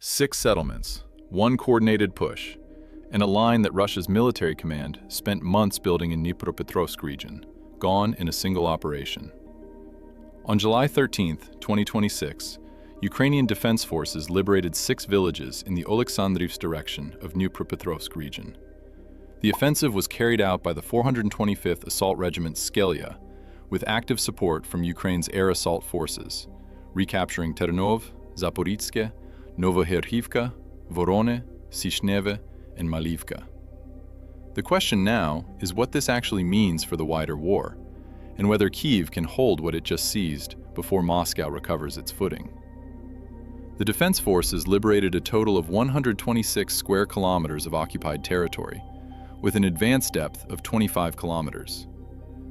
6 settlements, one coordinated push, and a line that Russia's military command spent months building in Dnipropetrovsk region, gone in a single operation. On July 13, 2026, Ukrainian defense forces liberated 6 villages in the Oleksandrivsk direction of Dnipropetrovsk region. The offensive was carried out by the 425th Assault Regiment Skelya, with active support from Ukraine's air assault forces, recapturing Ternov, Zaporizhzhia, Novoherivka, Voronezh, Sishneve, and Malivka. The question now is what this actually means for the wider war, and whether Kyiv can hold what it just seized before Moscow recovers its footing. The defense forces liberated a total of 126 square kilometers of occupied territory, with an advance depth of 25 kilometers.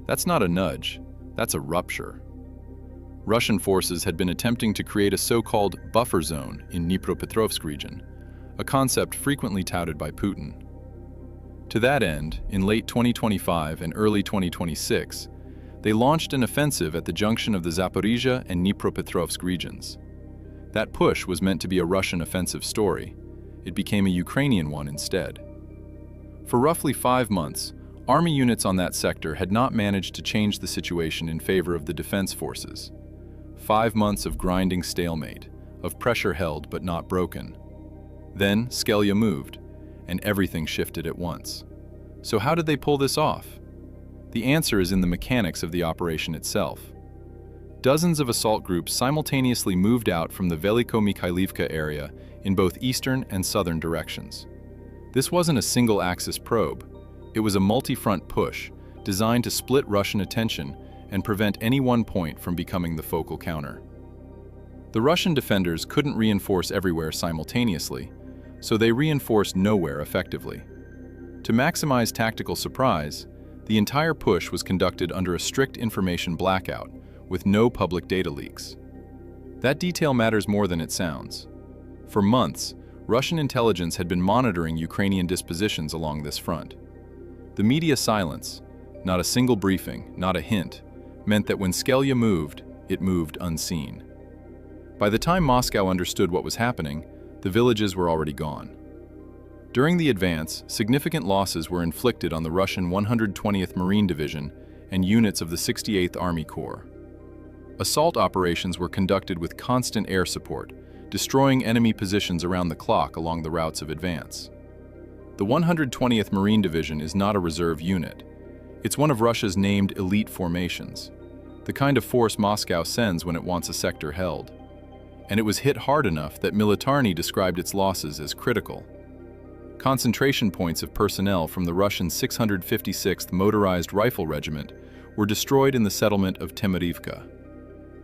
That's not a nudge, that's a rupture. Russian forces had been attempting to create a so-called buffer zone in Dnipropetrovsk region, a concept frequently touted by Putin. To that end, in late 2025 and early 2026, they launched an offensive at the junction of the Zaporizhzhia and Dnipropetrovsk regions. That push was meant to be a Russian offensive story. It became a Ukrainian one instead. For roughly 5 months, army units on that sector had not managed to change the situation in favor of the defense forces. 5 months of grinding stalemate, of pressure held but not broken. Then Skelya moved, and everything shifted at once. So how did they pull this off? The answer is in the mechanics of the operation itself. Dozens of assault groups simultaneously moved out from the Veliko-Mikhailivka area in both eastern and southern directions. This wasn't a single-axis probe. It was a multi-front push designed to split Russian attention and prevent any one point from becoming the focal counter. The Russian defenders couldn't reinforce everywhere simultaneously, so they reinforced nowhere effectively. To maximize tactical surprise, the entire push was conducted under a strict information blackout, with no public data leaks. That detail matters more than it sounds. For months, Russian intelligence had been monitoring Ukrainian dispositions along this front. The media silence, not a single briefing, not a hint, meant that when Skelya moved, it moved unseen. By the time Moscow understood what was happening, the villages were already gone. During the advance, significant losses were inflicted on the Russian 120th Marine Division and units of the 68th Army Corps. Assault operations were conducted with constant air support, destroying enemy positions around the clock along the routes of advance. The 120th Marine Division is not a reserve unit. It's one of Russia's named elite formations, the kind of force Moscow sends when it wants a sector held. And it was hit hard enough that Militarny described its losses as critical. Concentration points of personnel from the Russian 656th Motorized Rifle Regiment were destroyed in the settlement of Temerivka.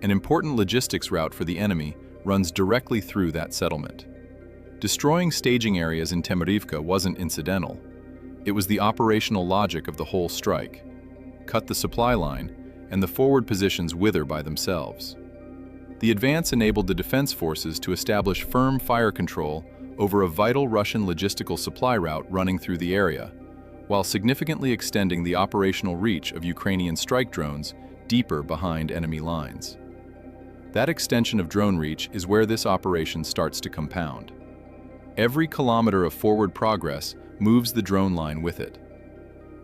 An important logistics route for the enemy runs directly through that settlement. Destroying staging areas in Temerivka wasn't incidental. It was the operational logic of the whole strike. Cut the supply line, and the forward positions wither by themselves. The advance enabled the defense forces to establish firm fire control over a vital Russian logistical supply route running through the area, while significantly extending the operational reach of Ukrainian strike drones deeper behind enemy lines. That extension of drone reach is where this operation starts to compound. Every kilometer of forward progress moves the drone line with it.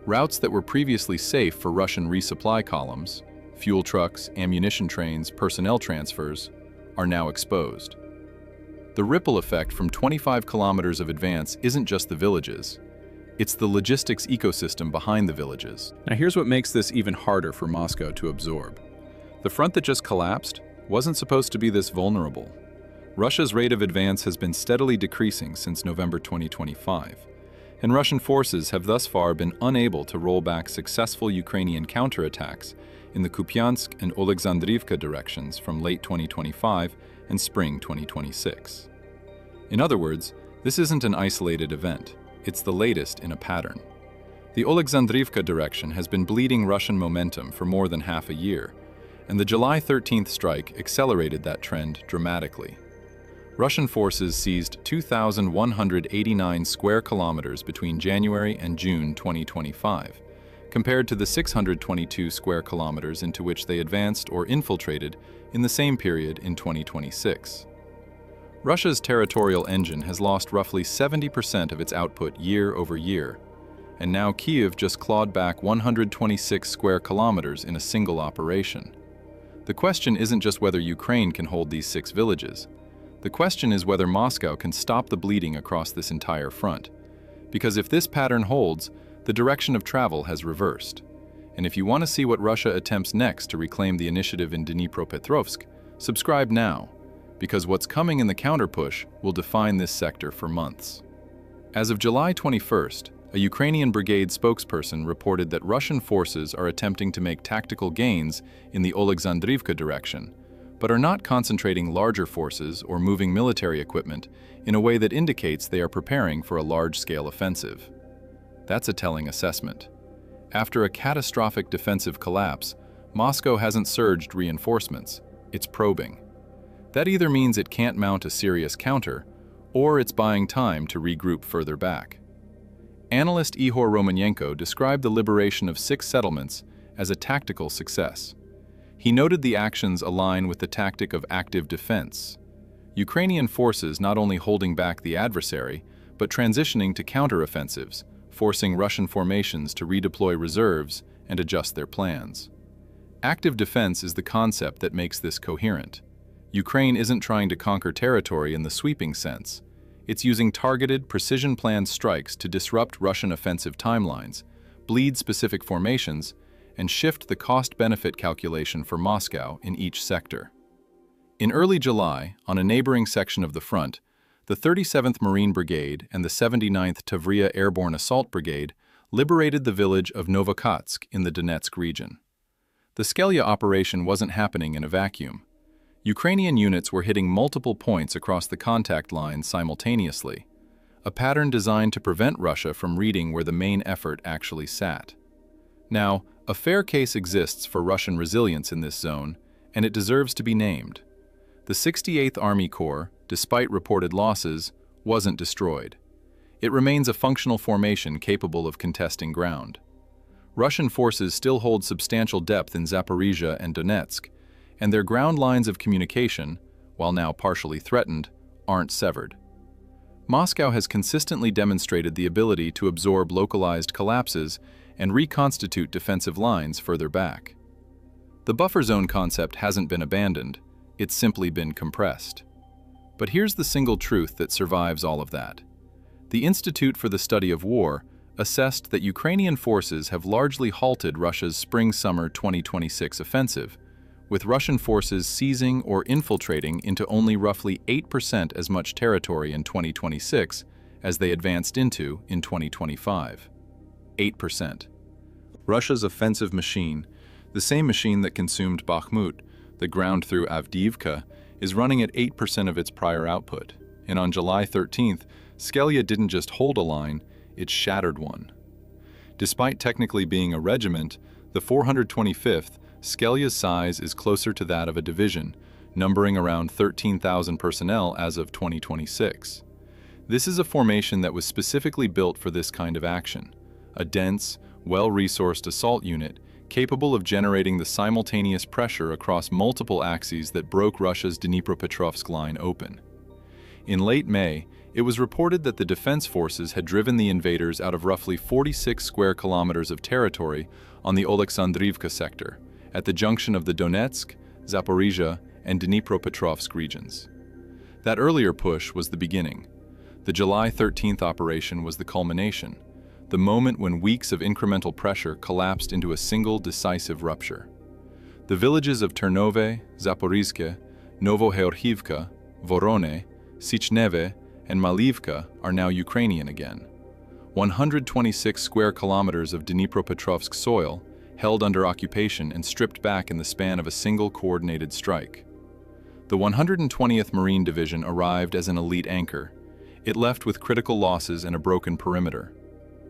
Routes that were previously safe for Russian resupply columns, fuel trucks, ammunition trains, personnel transfers, are now exposed. The ripple effect from 25 kilometers of advance isn't just the villages. It's the logistics ecosystem behind the villages. Now here's what makes this even harder for Moscow to absorb. The front that just collapsed wasn't supposed to be this vulnerable. Russia's rate of advance has been steadily decreasing since November 2025, and Russian forces have thus far been unable to roll back successful Ukrainian counterattacks in the Kupiansk and Oleksandrivka directions from late 2025 and spring 2026. In other words, this isn't an isolated event, it's the latest in a pattern. The Oleksandrivka direction has been bleeding Russian momentum for more than half a year, and the July 13th strike accelerated that trend dramatically. Russian forces seized 2,189 square kilometers between January and June 2025, compared to the 622 square kilometers into which they advanced or infiltrated in the same period in 2026. Russia's territorial engine has lost roughly 70% of its output year over year, and now Kyiv just clawed back 126 square kilometers in a single operation. The question isn't just whether Ukraine can hold these 6 villages. The question is whether Moscow can stop the bleeding across this entire front. Because if this pattern holds, the direction of travel has reversed. And if you want to see what Russia attempts next to reclaim the initiative in Dnipropetrovsk, subscribe now, because what's coming in the counterpush will define this sector for months. As of July 21st, a Ukrainian brigade spokesperson reported that Russian forces are attempting to make tactical gains in the Oleksandrivsk direction, but are not concentrating larger forces or moving military equipment in a way that indicates they are preparing for a large-scale offensive. That's a telling assessment. After a catastrophic defensive collapse, Moscow hasn't surged reinforcements, it's probing. That either means it can't mount a serious counter, or it's buying time to regroup further back. Analyst Ihor Romanenko described the liberation of 6 settlements as a tactical success. He noted the actions align with the tactic of active defense. Ukrainian forces not only holding back the adversary, but transitioning to counteroffensives, forcing Russian formations to redeploy reserves and adjust their plans. Active defense is the concept that makes this coherent. Ukraine isn't trying to conquer territory in the sweeping sense. It's using targeted, precision-planned strikes to disrupt Russian offensive timelines, bleed specific formations, and shift the cost-benefit calculation for Moscow in each sector. In early July, on a neighboring section of the front, the 37th Marine Brigade and the 79th Tavria Airborne Assault Brigade liberated the village of Novokhatsk in the Donetsk region. The Skelya operation wasn't happening in a vacuum. Ukrainian units were hitting multiple points across the contact lines simultaneously, a pattern designed to prevent Russia from reading where the main effort actually sat. Now, a fair case exists for Russian resilience in this zone, and it deserves to be named. The 68th Army Corps, despite reported losses, wasn't destroyed. It remains a functional formation capable of contesting ground. Russian forces still hold substantial depth in Zaporizhia and Donetsk, and their ground lines of communication, while now partially threatened, aren't severed. Moscow has consistently demonstrated the ability to absorb localized collapses and reconstitute defensive lines further back. The buffer zone concept hasn't been abandoned, it's simply been compressed. But here's the single truth that survives all of that. The Institute for the Study of War assessed that Ukrainian forces have largely halted Russia's spring-summer 2026 offensive, with Russian forces seizing or infiltrating into only roughly 8% as much territory in 2026 as they advanced into in 2025. 8%. Russia's offensive machine, the same machine that consumed Bakhmut, the ground through Avdiivka, is running at 8% of its prior output. And on July 13th, Skelya didn't just hold a line, it shattered one. Despite technically being a regiment, the 425th, Skelya's size is closer to that of a division, numbering around 13,000 personnel as of 2026. This is a formation that was specifically built for this kind of action, a dense, well-resourced assault unit capable of generating the simultaneous pressure across multiple axes that broke Russia's Dnipropetrovsk line open. In late May, it was reported that the defense forces had driven the invaders out of roughly 46 square kilometers of territory on the Oleksandrivsk sector, at the junction of the Donetsk, Zaporizhia, and Dnipropetrovsk regions. That earlier push was the beginning. The July 13th operation was the culmination, the moment when weeks of incremental pressure collapsed into a single decisive rupture. The villages of Ternove, Zaporizhzhia, Novogeorgivka, Vorone, Sichneve, and Malivka are now Ukrainian again. 126 square kilometers of Dnipropetrovsk soil, held under occupation and stripped back in the span of a single coordinated strike. The 120th Marine Division arrived as an elite anchor. It left with critical losses and a broken perimeter.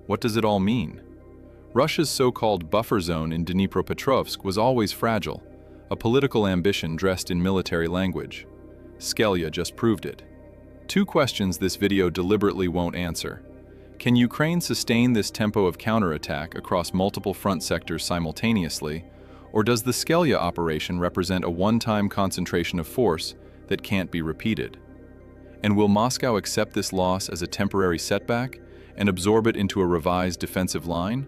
What does it all mean? Russia's so-called buffer zone in Dnipropetrovsk was always fragile, a political ambition dressed in military language. Skelya just proved it. 2 questions this video deliberately won't answer. Can Ukraine sustain this tempo of counterattack across multiple front sectors simultaneously, or does the Skelya operation represent a one-time concentration of force that can't be repeated? And will Moscow accept this loss as a temporary setback and absorb it into a revised defensive line?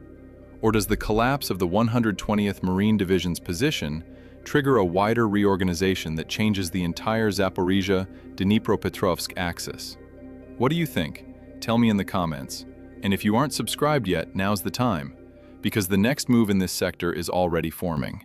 Or does the collapse of the 120th Marine Division's position trigger a wider reorganization that changes the entire Zaporizhia-Dnipropetrovsk axis? What do you think? Tell me in the comments. And if you aren't subscribed yet, now's the time, because the next move in this sector is already forming.